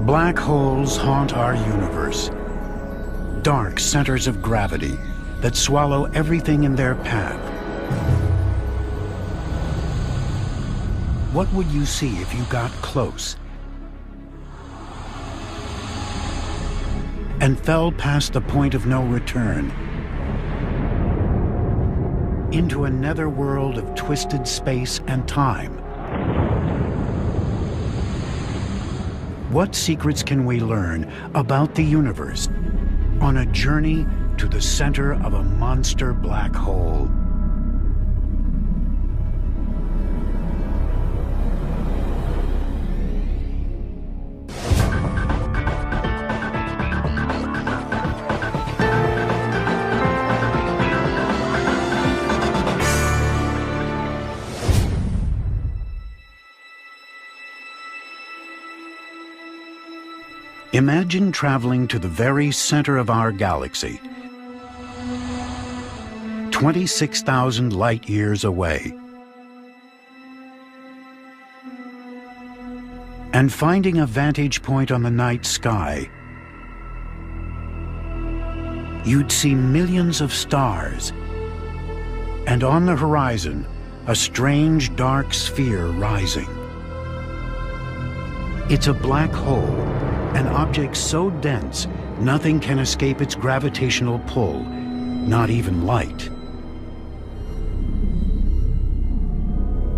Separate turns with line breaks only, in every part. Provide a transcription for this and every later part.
Black holes haunt our universe. Dark centers of gravity that swallow everything in their path. What would you see if you got close and fell past the point of no return into a netherworld of twisted space and time? What secrets can we learn about the universe on a journey to the center of a monster black hole? Imagine traveling to the very center of our galaxy, 26,000 light years away, and finding a vantage point on the night sky. You'd see millions of stars, and on the horizon, a strange dark sphere rising. It's a black hole, an object so dense, nothing can escape its gravitational pull, not even light.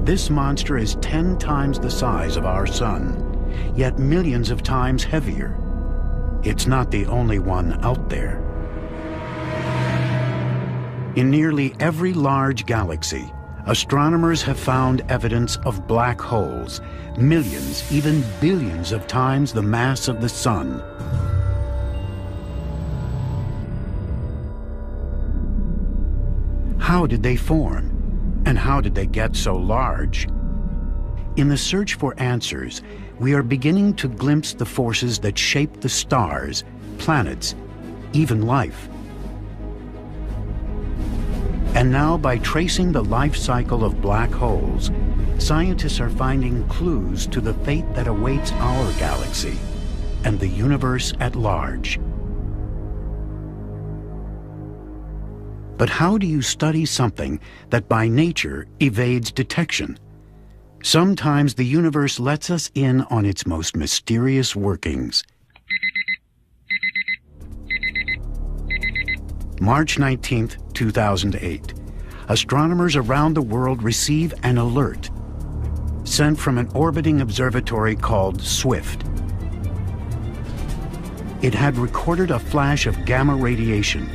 This monster is 10 times the size of our sun, yet millions of times heavier. It's not the only one out there. In nearly every large galaxy, astronomers have found evidence of black holes, millions, even billions of times the mass of the sun. How did they form? And how did they get so large? In the search for answers, we are beginning to glimpse the forces that shape the stars, planets, even life. And now, by tracing the life cycle of black holes, scientists are finding clues to the fate that awaits our galaxy and the universe at large. But how do you study something that by nature evades detection? Sometimes the universe lets us in on its most mysterious workings. March 19th, 2008. Astronomers around the world receive an alert sent from an orbiting observatory called SWIFT. It had recorded a flash of gamma radiation,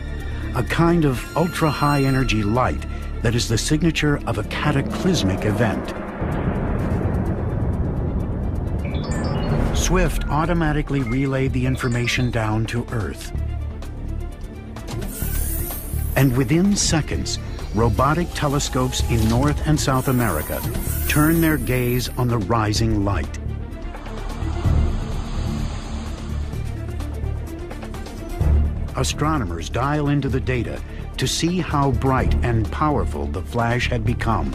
a kind of ultra-high energy light that is the signature of a cataclysmic event. SWIFT automatically relayed the information down to Earth. And within seconds, robotic telescopes in North and South America turn their gaze on the rising light. Astronomers dial into the data to see how bright and powerful the flash had become.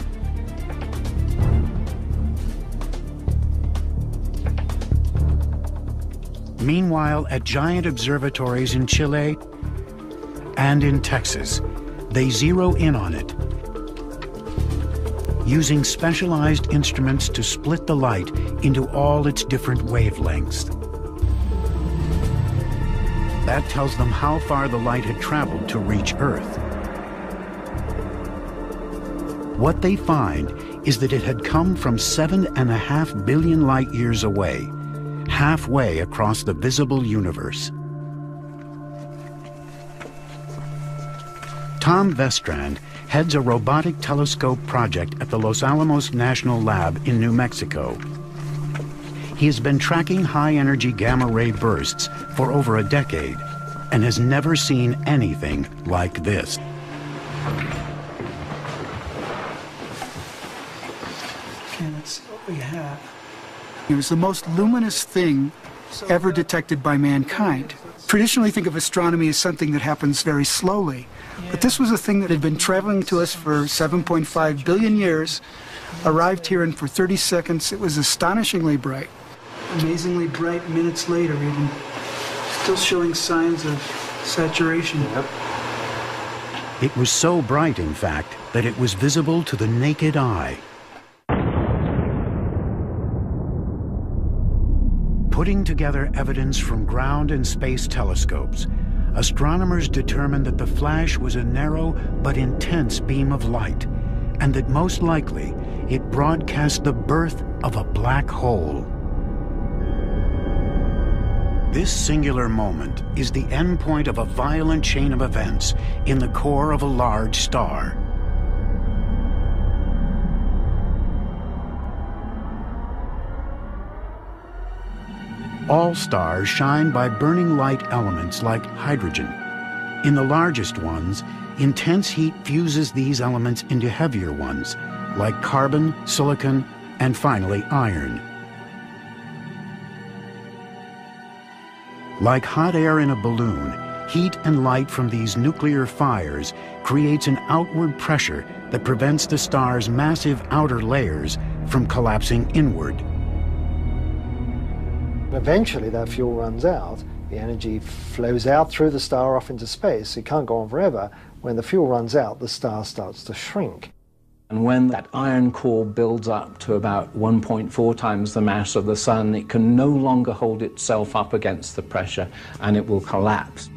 Meanwhile, at giant observatories in Chile and in Texas, they zero in on it, using specialized instruments to split the light into all its different wavelengths. That tells them how far the light had traveled to reach Earth. What they find is that it had come from 7.5 billion light years away, halfway across the visible universe. Tom Vestrand heads a robotic telescope project at the Los Alamos National Lab in New Mexico. He has been tracking high-energy gamma-ray bursts for over a decade and has never seen anything like this.
Okay, let's see what we have. It was the most luminous thing ever detected by mankind. Traditionally, think of astronomy as something that happens very slowly. But this was a thing that had been traveling to us for 7.5 billion years, arrived here, and for 30 seconds it was astonishingly bright. amazingly bright minutes later even, still showing signs of saturation.
Yep.
It was so bright, in fact, that it was visible to the naked eye. Putting together evidence from ground and space telescopes, astronomers determined that the flash was a narrow but intense beam of light, and that most likely it broadcast the birth of a black hole. This singular moment is the endpoint of a violent chain of events in the core of a large star. All stars shine by burning light elements like hydrogen. In the largest ones, intense heat fuses these elements into heavier ones, like carbon, silicon, and finally iron. Like hot air in a balloon, heat and light from these nuclear fires creates an outward pressure that prevents the star's massive outer layers from collapsing inward.
Eventually that fuel runs out, the energy flows out through the star off into space. It can't go on forever. When the fuel runs out, the star starts to shrink.
And when that iron core builds up to about 1.4 times the mass of the Sun, it can no longer hold itself up against the pressure and it will collapse.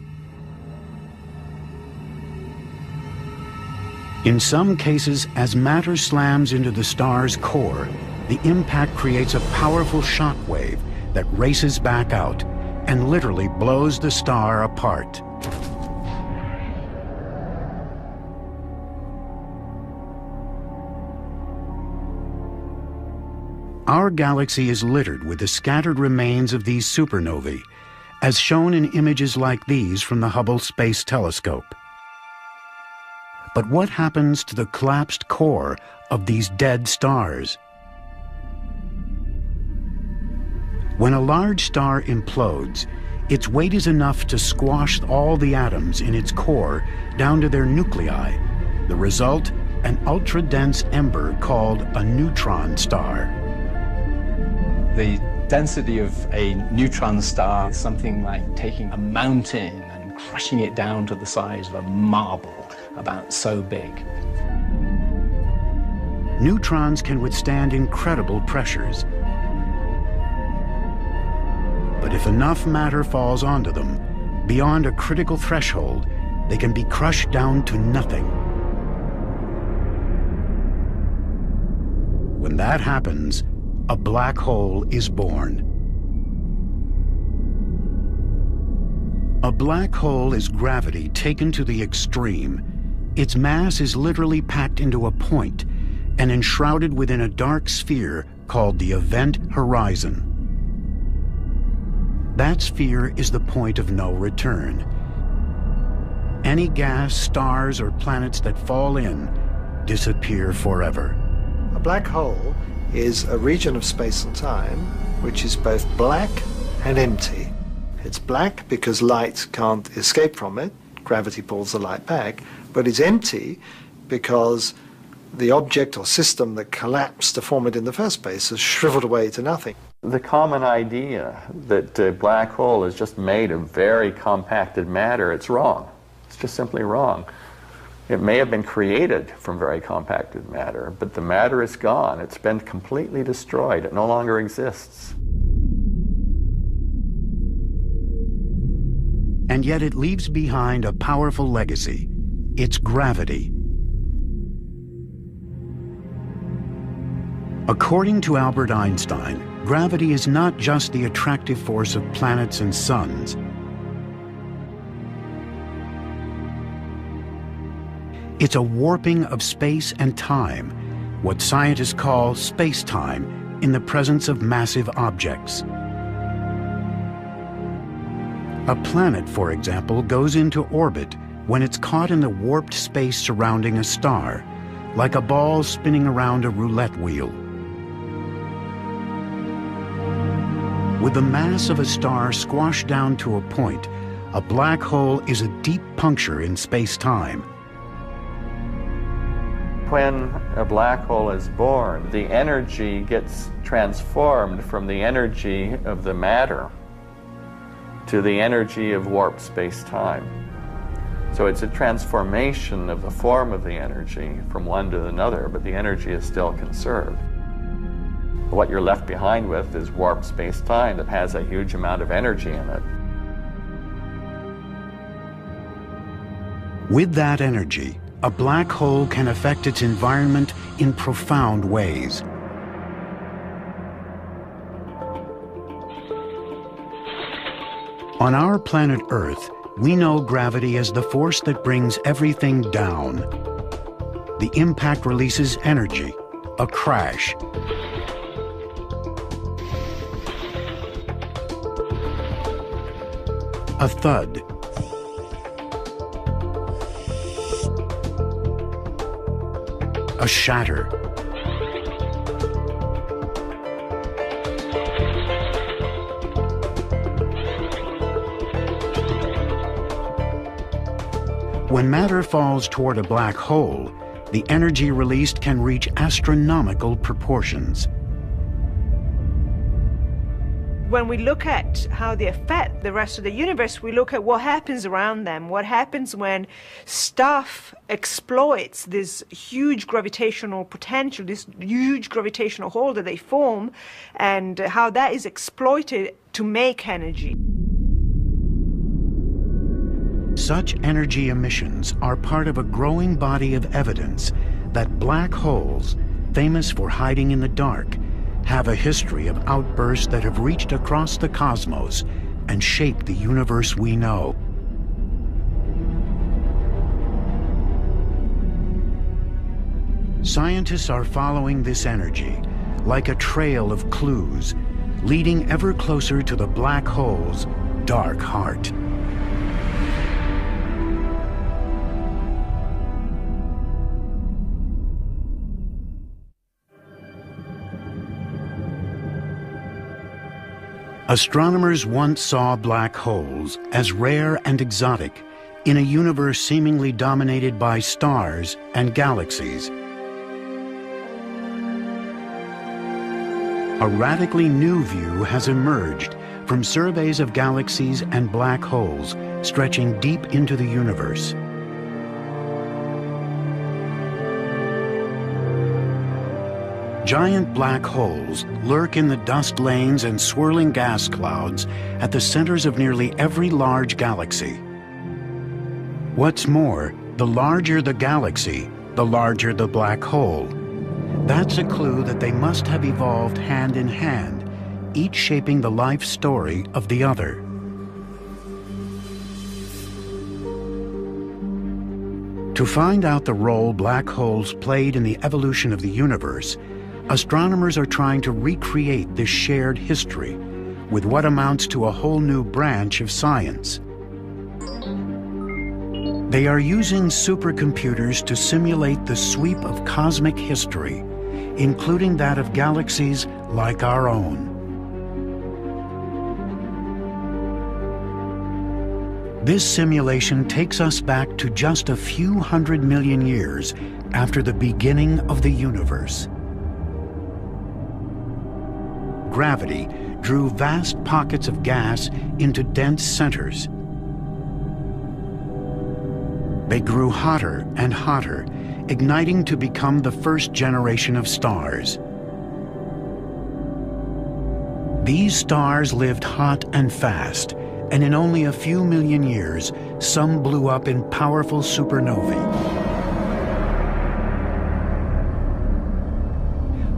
In some cases, as matter slams into the star's core, the impact creates a powerful shock wave that races back out and literally blows the star apart. Our galaxy is littered with the scattered remains of these supernovae, as shown in images like these from the Hubble Space Telescope. But what happens to the collapsed core of these dead stars? When a large star implodes, its weight is enough to squash all the atoms in its core down to their nuclei. The result, an ultra-dense ember called a neutron star.
The density of a neutron star is something like taking a mountain and crushing it down to the size of a marble, about so big.
Neutrons can withstand incredible pressures. But if enough matter falls onto them, beyond a critical threshold, they can be crushed down to nothing. When that happens, a black hole is born. A black hole is gravity taken to the extreme. Its mass is literally packed into a point and enshrouded within a dark sphere called the event horizon. That sphere is the point of no return. Any gas, stars, or planets that fall in disappear forever.
A black hole is a region of space and time which is both black and empty. It's black because light can't escape from it, gravity pulls the light back, but it's empty because the object or system that collapsed to form it in the first place has shriveled away to nothing.
The common idea that a black hole is just made of very compacted matter, it's wrong. It's just simply wrong. It may have been created from very compacted matter, but the matter is gone. It's been completely destroyed. It no longer exists.
And yet it leaves behind a powerful legacy, its gravity. According to Albert Einstein, gravity is not just the attractive force of planets and suns. It's a warping of space and time, what scientists call space-time, in the presence of massive objects. A planet, for example, goes into orbit when it's caught in the warped space surrounding a star, like a ball spinning around a roulette wheel. With the mass of a star squashed down to a point, a black hole is a deep puncture in space-time.
When a black hole is born, the energy gets transformed from the energy of the matter to the energy of warped space-time. So it's a transformation of the form of the energy from one to another, but the energy is still conserved. What you're left behind with is warped space-time that has a huge amount of energy in it.
With that energy, a black hole can affect its environment in profound ways. On our planet Earth, we know gravity as the force that brings everything down. The impact releases energy, a crash. A thud. A shatter. When matter falls toward a black hole, the energy released can reach astronomical proportions.
When we look at how they affect the rest of the universe, we look at what happens around them, what happens when stuff exploits this huge gravitational potential, this huge gravitational hole that they form, and how that is exploited to make energy.
Such energy emissions are part of a growing body of evidence that black holes, famous for hiding in the dark, have a history of outbursts that have reached across the cosmos and shaped the universe we know. Scientists are following this energy like a trail of clues, leading ever closer to the black hole's dark heart. Astronomers once saw black holes as rare and exotic in a universe seemingly dominated by stars and galaxies. A radically new view has emerged from surveys of galaxies and black holes stretching deep into the universe. Giant black holes lurk in the dust lanes and swirling gas clouds at the centers of nearly every large galaxy. What's more, the larger the galaxy, the larger the black hole. That's a clue that they must have evolved hand in hand, each shaping the life story of the other. To find out the role black holes played in the evolution of the universe, astronomers are trying to recreate this shared history with what amounts to a whole new branch of science. They are using supercomputers to simulate the sweep of cosmic history, including that of galaxies like our own. This simulation takes us back to just a few 100 million years after the beginning of the universe. Gravity drew vast pockets of gas into dense centers. They grew hotter and hotter, igniting to become the first generation of stars. These stars lived hot and fast, and in only a few million years, some blew up in powerful supernovae.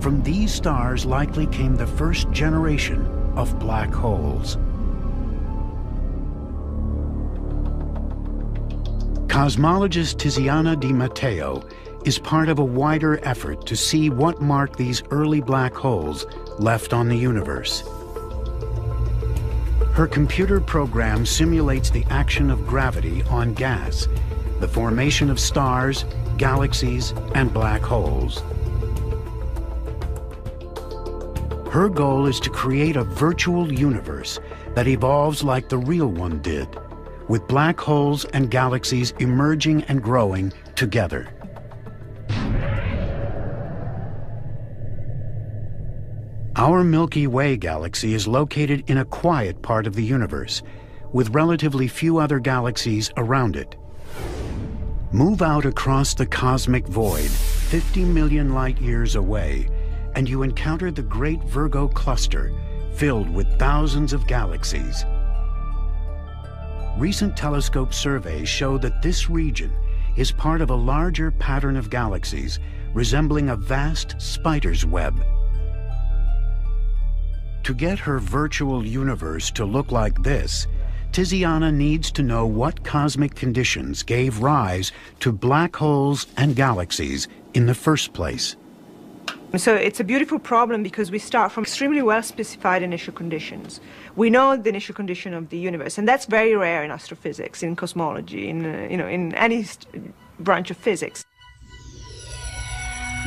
From these stars likely came the first generation of black holes. Cosmologist Tiziana Di Matteo is part of a wider effort to see what marked these early black holes left on the universe. Her computer program simulates the action of gravity on gas, the formation of stars, galaxies, and black holes. Her goal is to create a virtual universe that evolves like the real one did, with black holes and galaxies emerging and growing together. Our Milky Way galaxy is located in a quiet part of the universe, with relatively few other galaxies around it. Move out across the cosmic void, 50 million light-years away, and you encounter the Great Virgo Cluster, filled with thousands of galaxies. Recent telescope surveys show that this region is part of a larger pattern of galaxies, resembling a vast spider's web. To get her virtual universe to look like this, Tiziana needs to know what cosmic conditions gave rise to black holes and galaxies in the first place.
So it's a beautiful problem because we start from extremely well-specified initial conditions. We know the initial condition of the universe, and that's very rare in astrophysics, in cosmology, in any branch of physics.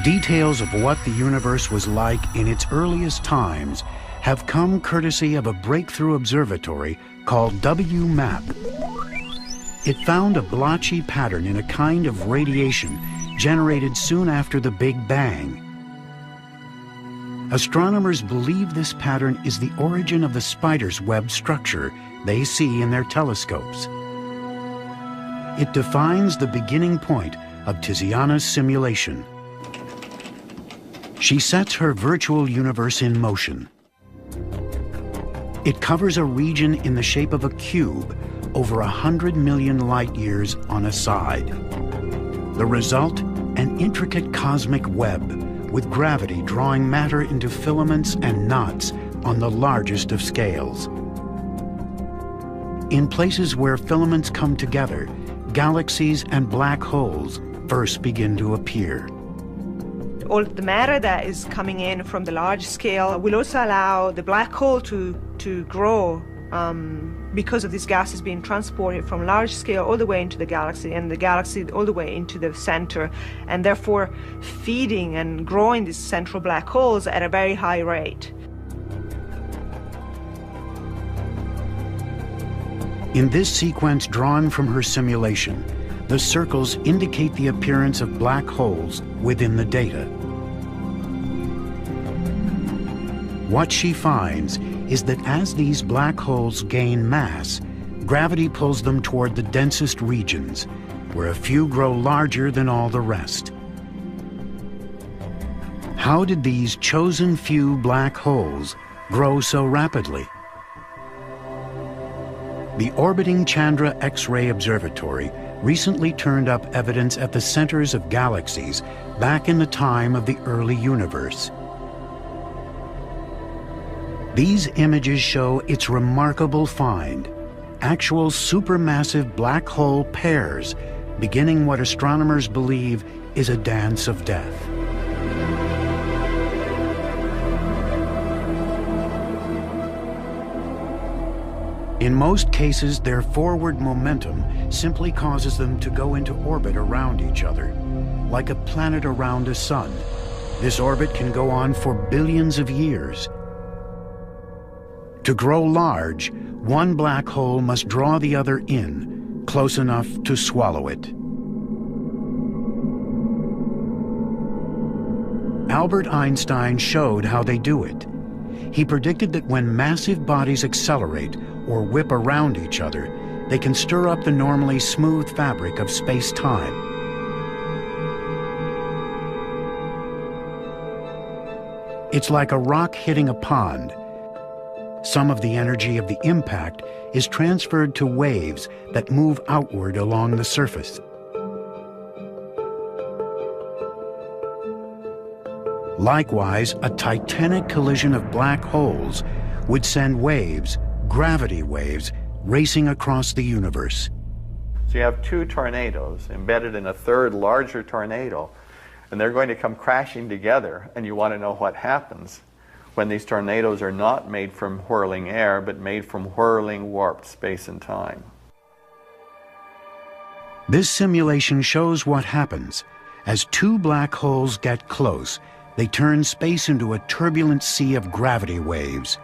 Details of what the universe was like in its earliest times have come courtesy of a breakthrough observatory called WMAP. It found a blotchy pattern in a kind of radiation generated soon after the Big Bang. Astronomers believe this pattern is the origin of the spider's web structure they see in their telescopes. It defines the beginning point of Tiziana's simulation. She sets her virtual universe in motion. It covers a region in the shape of a cube over 100 million light-years on a side. The result, an intricate cosmic web with gravity drawing matter into filaments and knots on the largest of scales. In places where filaments come together, galaxies and black holes first begin to appear.
All the matter that is coming in from the large scale will also allow the black hole to grow because of these gases being transported from large scale all the way into the galaxy, and the galaxy all the way into the center, and therefore feeding and growing these central black holes at a very high rate.
In this sequence drawn from her simulation, the circles indicate the appearance of black holes within the data. What she finds is that as these black holes gain mass, gravity pulls them toward the densest regions, where a few grow larger than all the rest. How did these chosen few black holes grow so rapidly? The orbiting Chandra X-ray Observatory recently turned up evidence at the centers of galaxies back in the time of the early universe. These images show its remarkable find, actual supermassive black hole pairs, beginning what astronomers believe is a dance of death. In most cases, their forward momentum simply causes them to go into orbit around each other, like a planet around a sun. This orbit can go on for billions of years. To grow large, one black hole must draw the other in, close enough to swallow it. Albert Einstein showed how they do it. He predicted that when massive bodies accelerate or whip around each other, they can stir up the normally smooth fabric of space-time. It's like a rock hitting a pond. Some of the energy of the impact is transferred to waves that move outward along the surface. Likewise, a titanic collision of black holes would send waves, gravity waves, racing across the universe.
So you have two tornadoes embedded in a third larger tornado, and they're going to come crashing together, and you want to know what happens when these tornadoes are not made from whirling air, but made from whirling warped space and time.
This simulation shows what happens. As two black holes get close, they turn space into a turbulent sea of gravity waves.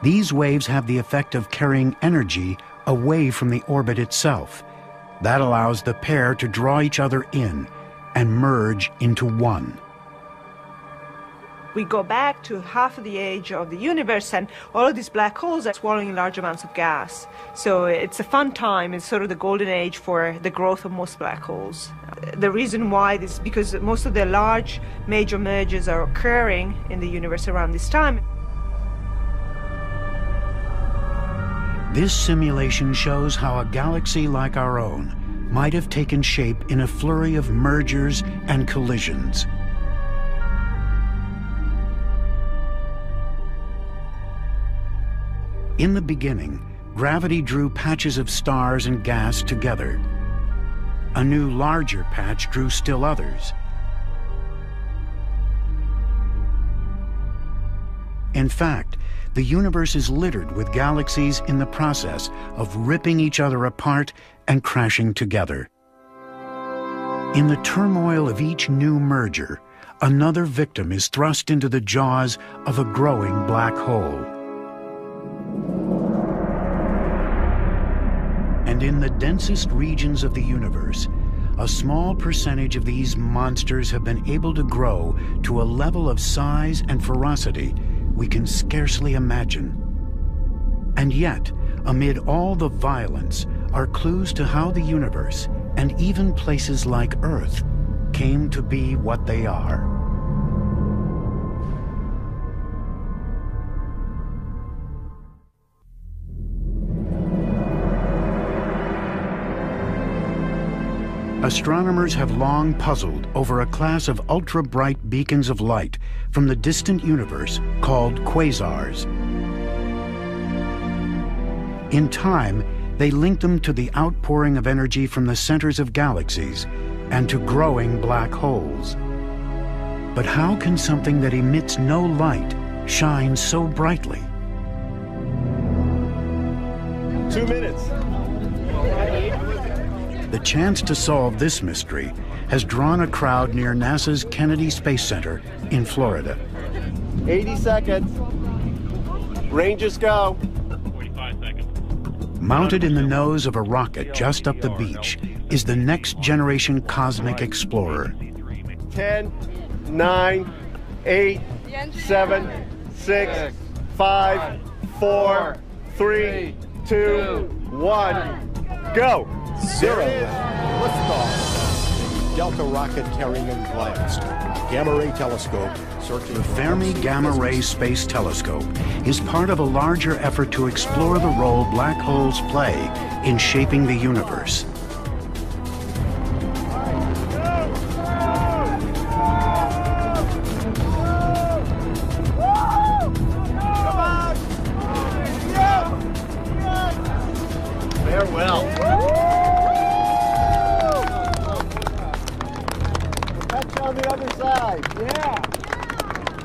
These waves have the effect of carrying energy away from the orbit itself. That allows the pair to draw each other in and merge into one.
We go back to half of the age of the universe, and all of these black holes are swallowing large amounts of gas. So it's a fun time. It's sort of the golden age for the growth of most black holes. The reason why is because most of the large major mergers are occurring in the universe around this time.
This simulation shows how a galaxy like our own might have taken shape in a flurry of mergers and collisions. In the beginning, gravity drew patches of stars and gas together. A new, larger patch drew still others. In fact, the universe is littered with galaxies in the process of ripping each other apart and crashing together. In the turmoil of each new merger, another victim is thrust into the jaws of a growing black hole. And in the densest regions of the universe, a small percentage of these monsters have been able to grow to a level of size and ferocity we can scarcely imagine. And yet, amid all the violence, are clues to how the universe, and even places like Earth, came to be what they are. Astronomers have long puzzled over a class of ultra-bright beacons of light from the distant universe called quasars. In time, they link them to the outpouring of energy from the centers of galaxies and to growing black holes. But how can something that emits no light shine so brightly?
2 minutes.
The chance to solve this mystery has drawn a crowd near NASA's Kennedy Space Center in Florida.
80 seconds. Rangers go.
45 seconds.
Mounted in the nose of a rocket just up the beach is the next generation cosmic explorer.
10, 9, 8, 7, 6, 5, 4, 3, 2, 1, go.
0. Liftoff. Delta rocket carrying in blast. Gamma ray telescope searching.
The Fermi Gamma Ray Space Telescope is part of a larger effort to explore the role black holes play in shaping the universe.
Farewell. On the other side, yeah.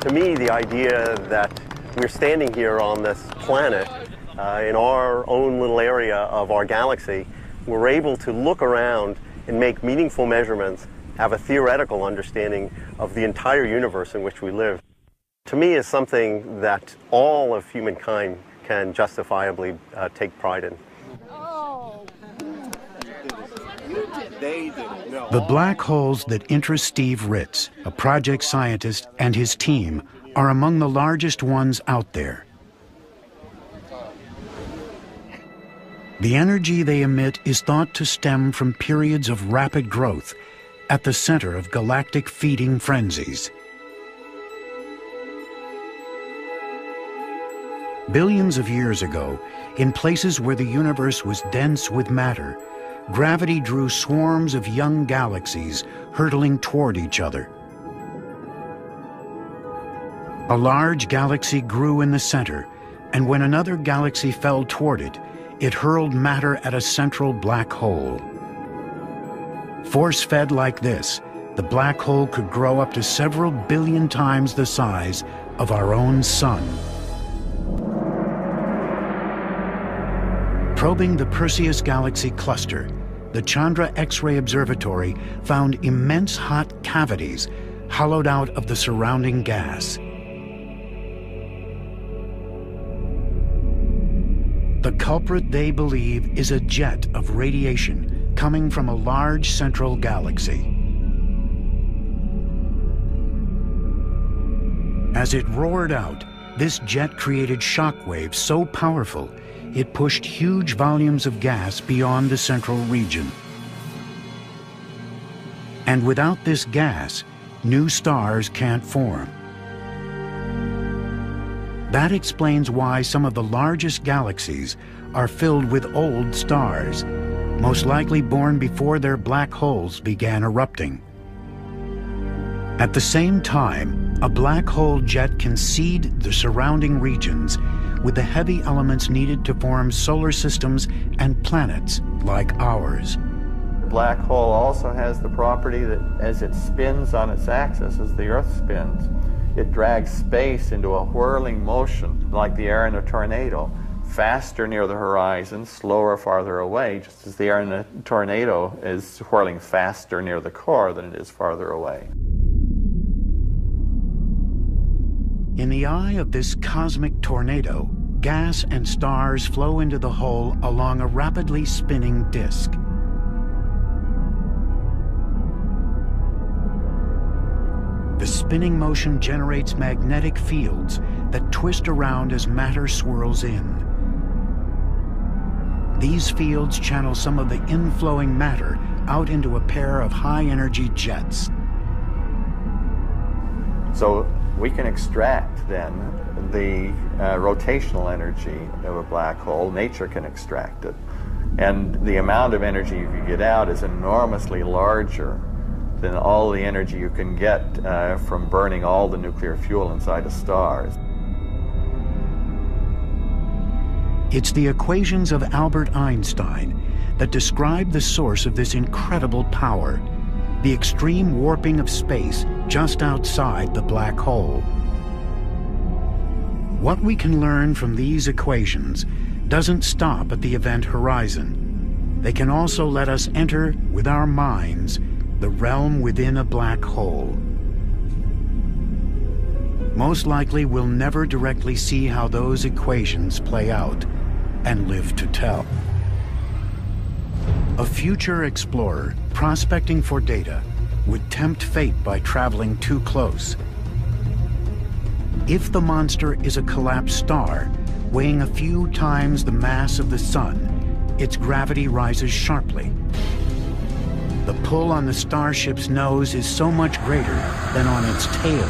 To me, the idea that we're standing here on this planet, in our own little area of our galaxy, we're able to look around and make meaningful measurements, have a theoretical understanding of the entire universe in which we live, to me is something that all of humankind can justifiably take pride in.
The black holes that interest Steve Ritz, a project scientist, and his team are among the largest ones out there. The energy they emit is thought to stem from periods of rapid growth at the center of galactic feeding frenzies. Billions of years ago, in places where the universe was dense with matter, gravity drew swarms of young galaxies hurtling toward each other. A large galaxy grew in the center, and when another galaxy fell toward it, it hurled matter at a central black hole. Force-fed like this, the black hole could grow up to several billion times the size of our own sun. Probing the Perseus Galaxy cluster, the Chandra X-ray Observatory found immense hot cavities hollowed out of the surrounding gas. The culprit, they believe, is a jet of radiation coming from a large central galaxy. As it roared out, this jet created shock waves so powerful it pushed huge volumes of gas beyond the central region. And without this gas, new stars can't form. That explains why some of the largest galaxies are filled with old stars, most likely born before their black holes began erupting. At the same time, a black hole jet can seed the surrounding regions with the heavy elements needed to form solar systems and planets like ours.
The black hole also has the property that as it spins on its axis, as the Earth spins, it drags space into a whirling motion like the air in a tornado, faster near the horizon, slower farther away, just as the air in a tornado is whirling faster near the core than it is farther away.
In the eye of this cosmic tornado, gas and stars flow into the hole along a rapidly spinning disk. The spinning motion generates magnetic fields that twist around as matter swirls in. These fields channel some of the inflowing matter out into a pair of high-energy jets.
So we can extract then the rotational energy of a black hole. Nature can extract it. And the amount of energy you can get out is enormously larger than all the energy you can get from burning all the nuclear fuel inside of stars.
It's the equations of Albert Einstein that describe the source of this incredible power, the extreme warping of space just outside the black hole. What we can learn from these equations doesn't stop at the event horizon. They can also let us enter, with our minds, the realm within a black hole. Most likely we'll never directly see how those equations play out and live to tell. A future explorer prospecting for data would tempt fate by traveling too close. If the monster is a collapsed star, weighing a few times the mass of the sun, its gravity rises sharply. The pull on the starship's nose is so much greater than on its tail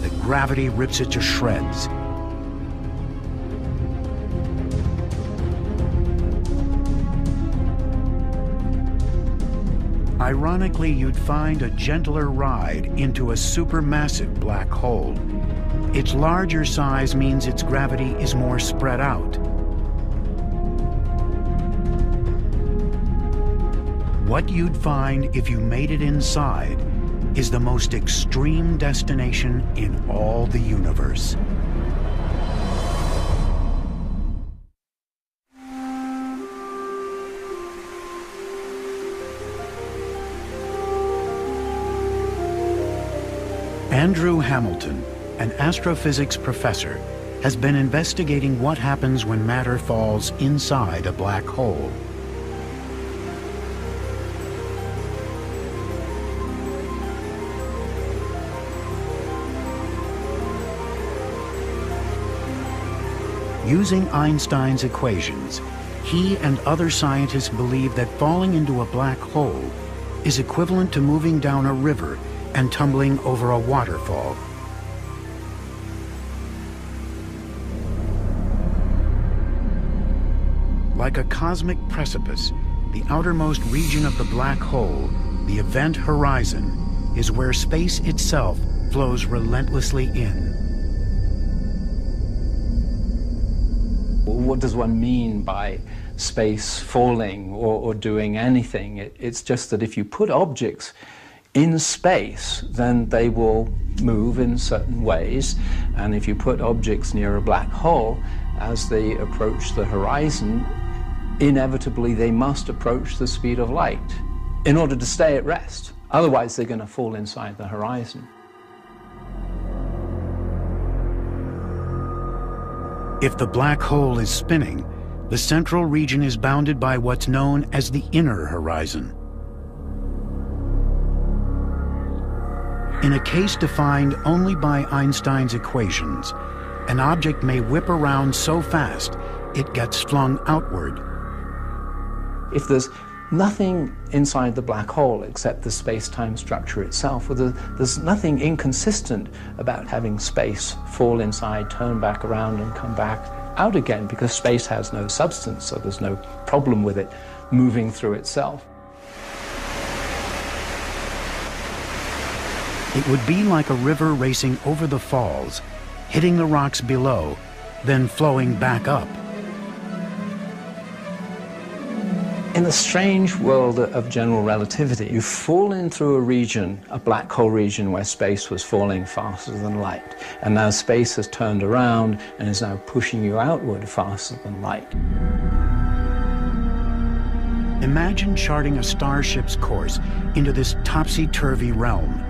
that gravity rips it to shreds. Ironically, you'd find a gentler ride into a supermassive black hole. Its larger size means its gravity is more spread out. What you'd find if you made it inside is the most extreme destination in all the universe. Andrew Hamilton, an astrophysics professor, has been investigating what happens when matter falls inside a black hole. Using Einstein's equations, he and other scientists believe that falling into a black hole is equivalent to moving down a river and tumbling over a waterfall. Like a cosmic precipice, the outermost region of the black hole, the event horizon, is where space itself flows relentlessly in.
What does one mean by space falling or doing anything? It's just that if you put objects in space, then they will move in certain ways. And if you put objects near a black hole, as they approach the horizon, inevitably they must approach the speed of light in order to stay at rest. Otherwise, they're going to fall inside the horizon.
If the black hole is spinning, the central region is bounded by what's known as the inner horizon. In a case defined only by Einstein's equations, an object may whip around so fast it gets flung outward.
If there's nothing inside the black hole except the space-time structure itself, well, there's nothing inconsistent about having space fall inside, turn back around and come back out again, because space has no substance, so there's no problem with it moving through itself.
It would be like a river racing over the falls, hitting the rocks below, then flowing back up.
In the strange world of general relativity, you've fallen through a region, a black hole region, where space was falling faster than light. And now space has turned around and is now pushing you outward faster than light.
Imagine charting a starship's course into this topsy-turvy realm.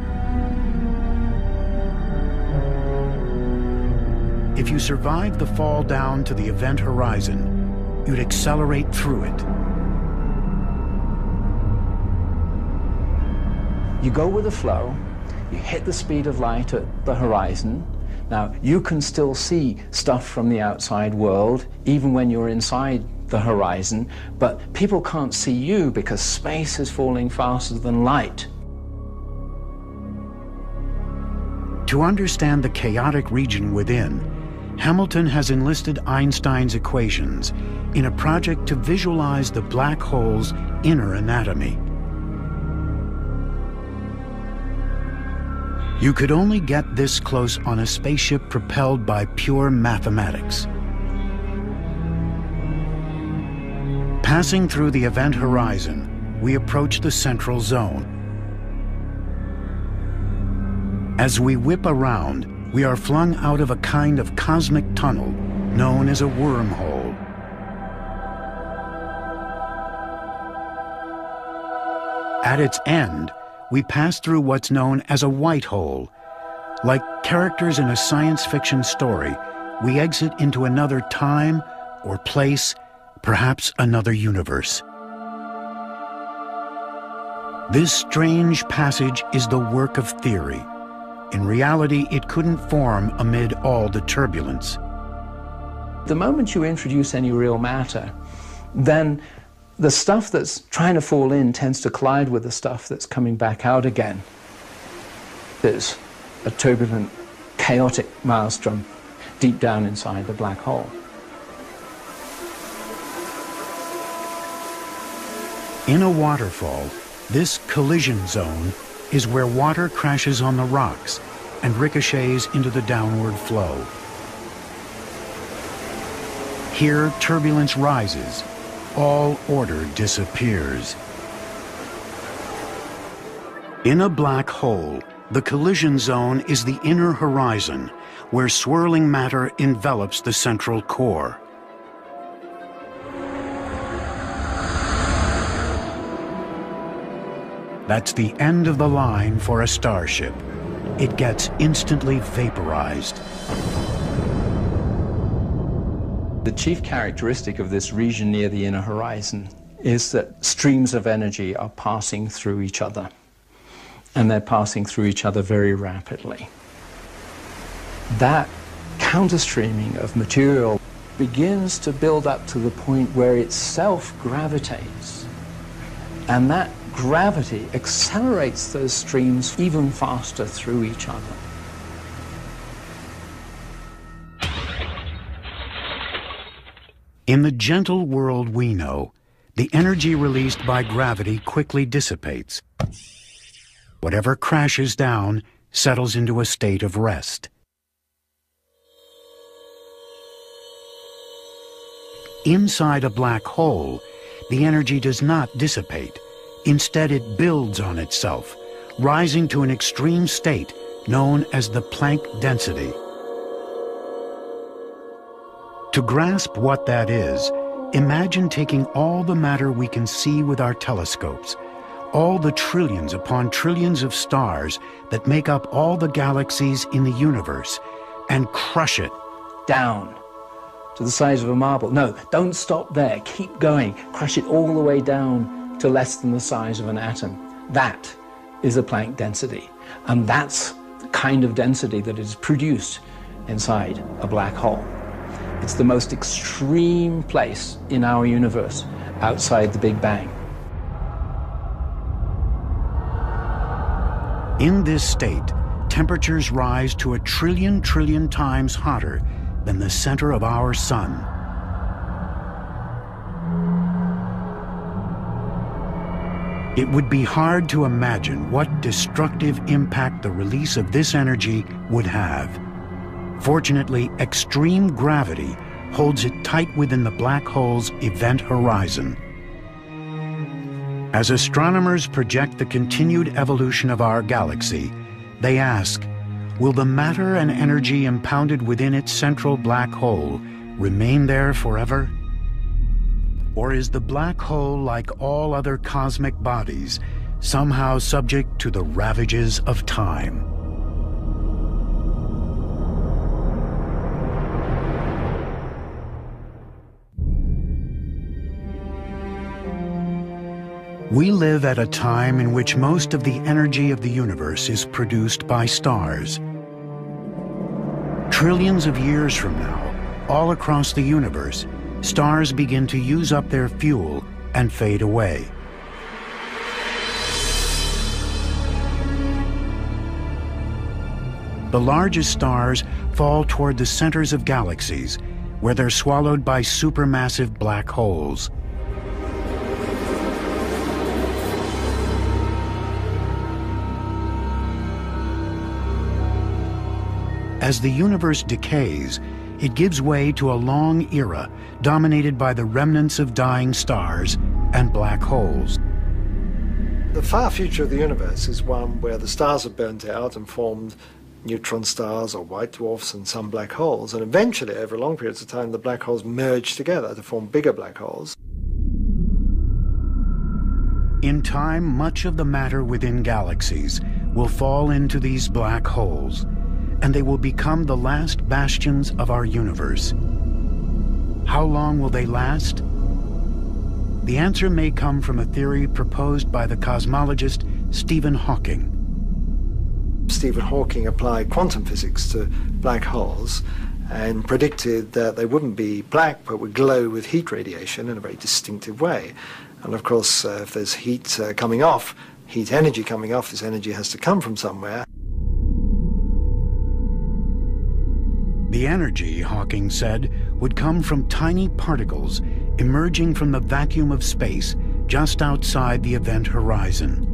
If you survived the fall down to the event horizon, you'd accelerate through it.
You go with the flow, you hit the speed of light at the horizon. Now, you can still see stuff from the outside world, even when you're inside the horizon, but people can't see you because space is falling faster than light.
To understand the chaotic region within, Hamilton has enlisted Einstein's equations in a project to visualize the black hole's inner anatomy. You could only get this close on a spaceship propelled by pure mathematics. Passing through the event horizon, we approach the central zone. As we whip around, we are flung out of a kind of cosmic tunnel known as a wormhole. At its end, we pass through what's known as a white hole. Like characters in a science fiction story, we exit into another time or place, perhaps another universe. This strange passage is the work of theory. In reality, it couldn't form amid all the turbulence.
The moment you introduce any real matter, then the stuff that's trying to fall in tends to collide with the stuff that's coming back out again. There's a turbulent, chaotic maelstrom deep down inside the black hole.
In a waterfall, this collision zone is where water crashes on the rocks and ricochets into the downward flow. Here, turbulence rises. All order disappears. In a black hole, the collision zone is the inner horizon, where swirling matter envelops the central core. That's the end of the line for a starship. It gets instantly vaporized.
The chief characteristic of this region near the inner horizon is that streams of energy are passing through each other, and they're passing through each other very rapidly. That counterstreaming of material begins to build up to the point where it self-gravitates, and that gravity accelerates those streams even faster through each other.
In the gentle world we know, the energy released by gravity quickly dissipates. Whatever crashes down settles into a state of rest. Inside a black hole, the energy does not dissipate. Instead, it builds on itself, rising to an extreme state known as the Planck density. To grasp what that is, imagine taking all the matter we can see with our telescopes, all the trillions upon trillions of stars that make up all the galaxies in the universe, and crush it
down to the size of a marble. No, don't stop there. Keep going. Crush it all the way down to less than the size of an atom. That is the Planck density. And that's the kind of density that is produced inside a black hole. It's the most extreme place in our universe outside the Big Bang.
In this state, temperatures rise to 1 trillion times hotter than the center of our sun. It would be hard to imagine what destructive impact the release of this energy would have. Fortunately, extreme gravity holds it tight within the black hole's event horizon. As astronomers project the continued evolution of our galaxy, they ask, will the matter and energy impounded within its central black hole remain there forever? Or is the black hole, like all other cosmic bodies, somehow subject to the ravages of time? We live at a time in which most of the energy of the universe is produced by stars. Trillions of years from now, all across the universe, stars begin to use up their fuel and fade away. The largest stars fall toward the centers of galaxies, where they're swallowed by supermassive black holes. As the universe decays, it gives way to a long era dominated by the remnants of dying stars and black holes.
The far future of the universe is one where the stars have burnt out and formed neutron stars or white dwarfs and some black holes, and eventually, over long periods of time, the black holes merge together to form bigger black holes.
In time, much of the matter within galaxies will fall into these black holes, and they will become the last bastions of our universe. How long will they last? The answer may come from a theory proposed by the cosmologist Stephen Hawking.
Stephen Hawking applied quantum physics to black holes and predicted that they wouldn't be black but would glow with heat radiation in a very distinctive way. And of course, if there's heat coming off, heat energy coming off, this energy has to come from somewhere.
The energy, Hawking said, would come from tiny particles emerging from the vacuum of space just outside the event horizon.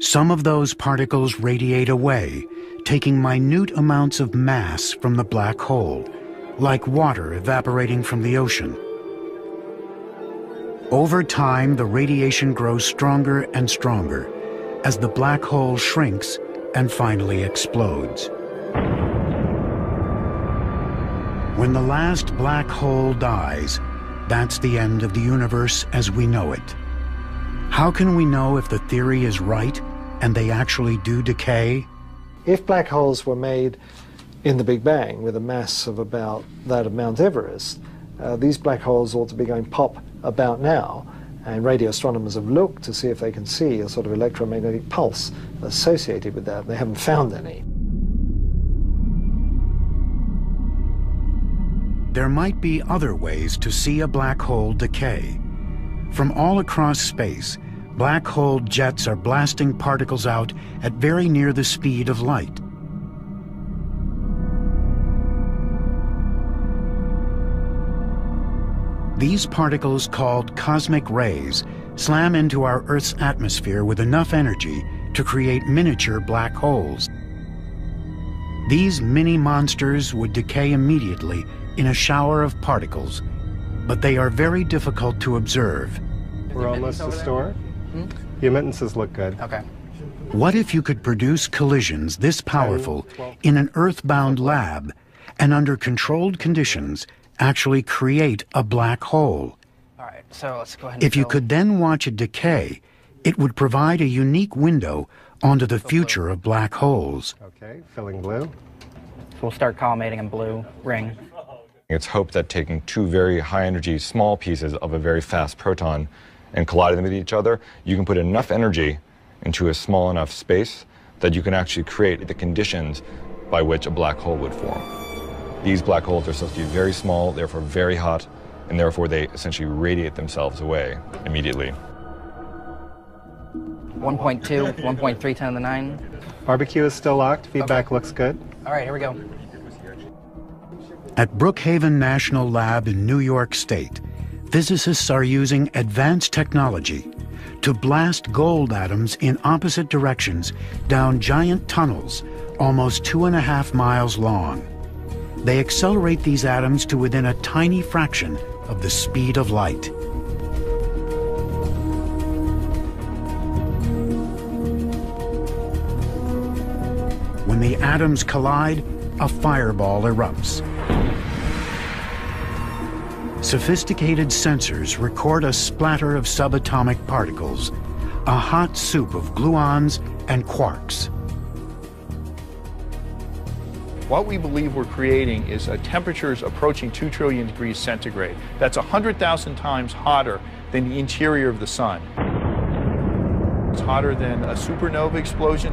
Some of those particles radiate away, taking minute amounts of mass from the black hole, like water evaporating from the ocean. Over time, the radiation grows stronger and stronger as the black hole shrinks and finally explodes. When the last black hole dies, that's the end of the universe as we know it. How can we know if the theory is right and they actually do decay?
If black holes were made in the Big Bang with a mass of about that of Mount Everest, these black holes ought to be going pop about now, and radio astronomers have looked to see if they can see a sort of electromagnetic pulse associated with that. They haven't found any.
There might be other ways to see a black hole decay. From all across space, black hole jets are blasting particles out at very near the speed of light. These particles, called cosmic rays, slam into our Earth's atmosphere with enough energy to create miniature black holes. These mini monsters would decay immediately in a shower of particles, but they are very difficult to observe.
We're almost to store. The emittances look good.
Okay.
What if you could produce collisions this powerful in an Earth-bound lab and under controlled conditions actually create a black hole?
All right, so let's go ahead and
If you could then watch it decay, it would provide a unique window onto the future of black holes.
Okay, filling blue.
So we'll start collimating in blue ring. It's hoped that taking two very high-energy small pieces of a very fast proton and colliding them with each other, you can put enough energy into a small enough space that you can actually create the conditions by which a black hole would form. These black holes are supposed to be very small, therefore very hot, and therefore they essentially radiate themselves away immediately.
1.2, 1.3, 10 to the 9.
Barbecue is still locked. Feedback looks good.
All right, here we go.
At Brookhaven National Lab in New York State, physicists are using advanced technology to blast gold atoms in opposite directions down giant tunnels almost 2.5 miles long. They accelerate these atoms to within a tiny fraction of the speed of light. When the atoms collide, a fireball erupts. Sophisticated sensors record a splatter of subatomic particles, a hot soup of gluons and quarks.
What we believe we're creating is temperatures approaching 2 trillion degrees centigrade. That's 100,000 times hotter than the interior of the sun. It's hotter than a supernova explosion.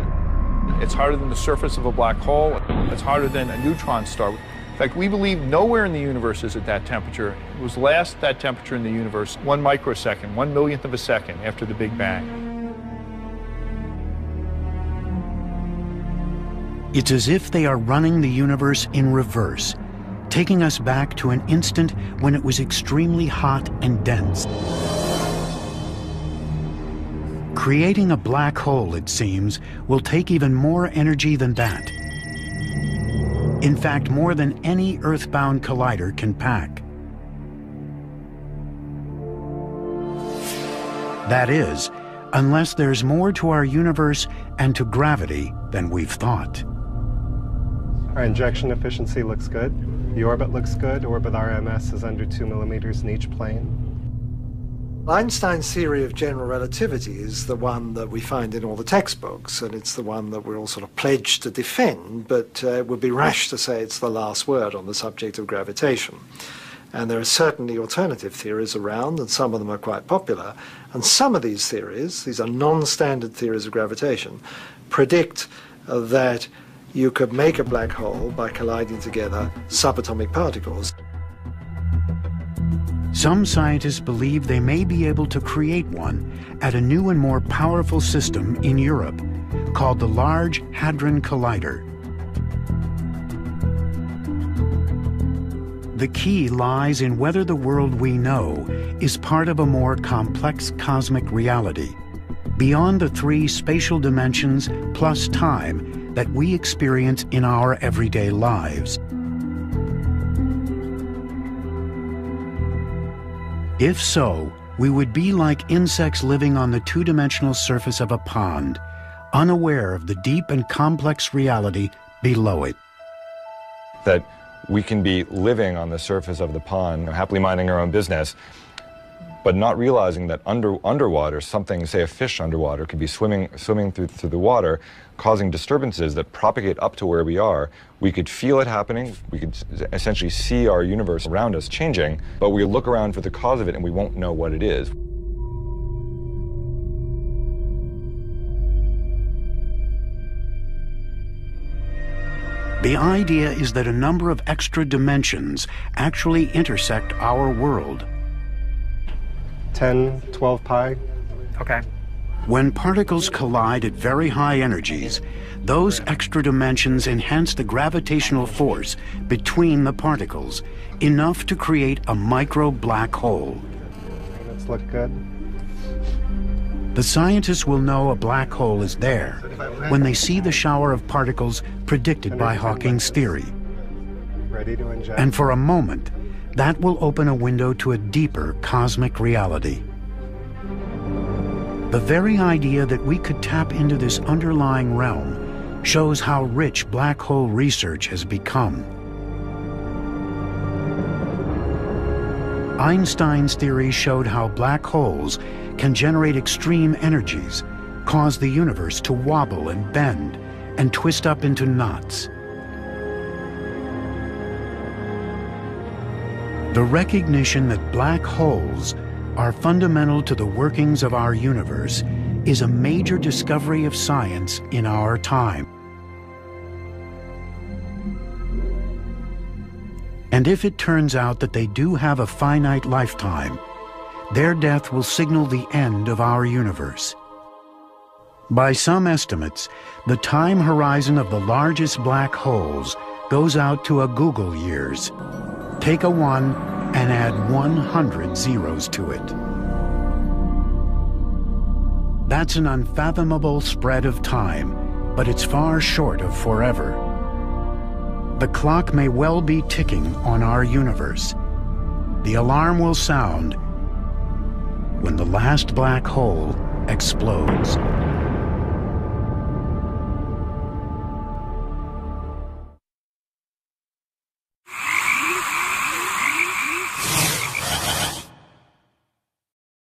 It's hotter than the surface of a black hole. It's hotter than a neutron star. In fact, we believe nowhere in the universe is at that temperature. It was last that temperature in the universe 1 microsecond, 1/1,000,000th of a second after the Big Bang.
It's as if they are running the universe in reverse, taking us back to an instant when it was extremely hot and dense. Creating a black hole, it seems, will take even more energy than that. In fact, more than any Earth-bound collider can pack. That is, unless there's more to our universe and to gravity than we've thought.
Our injection efficiency looks good. The orbit looks good. Orbit RMS is under 2 millimeters in each plane.
Einstein's theory of general relativity is the one that we find in all the textbooks, and it's the one that we're all sort of pledged to defend, but it would be rash to say it's the last word on the subject of gravitation. And there are certainly alternative theories around, and some of them are quite popular. And some of these theories, these are non-standard theories of gravitation, predict that you could make a black hole by colliding together subatomic particles.
Some scientists believe they may be able to create one at a new and more powerful system in Europe called the Large Hadron Collider. The key lies in whether the world we know is part of a more complex cosmic reality, beyond the 3 spatial dimensions plus time that we experience in our everyday lives. If so, we would be like insects living on the 2-dimensional surface of a pond, unaware of the deep and complex reality below it.
That we can be living on the surface of the pond, happily minding our own business, but not realizing that underwater, something, say a fish underwater, could be swimming through the water, causing disturbances that propagate up to where we are. We could feel it happening, we could essentially see our universe around us changing, but we look around for the cause of it and we won't know what it is.
The idea is that a number of extra dimensions actually intersect our world.
10, 12 pi.
Okay.
When particles collide at very high energies, those extra dimensions enhance the gravitational force between the particles, enough to create a micro black hole.
Let's look good.
The scientists will know a black hole is there when they see the shower of particles predicted by Hawking's theory.
Ready to inject.
And for a moment, that will open a window to a deeper cosmic reality. The very idea that we could tap into this underlying realm shows how rich black hole research has become. Einstein's theory showed how black holes can generate extreme energies, cause the universe to wobble and bend, and twist up into knots. The recognition that black holes are fundamental to the workings of our universe is a major discovery of science in our time. And if it turns out that they do have a finite lifetime, their death will signal the end of our universe. By some estimates, the time horizon of the largest black holes goes out to a Google years. Take a 1 and add 100 zeros to it. That's an unfathomable spread of time, but it's far short of forever. The clock may well be ticking on our universe. The alarm will sound when the last black hole explodes.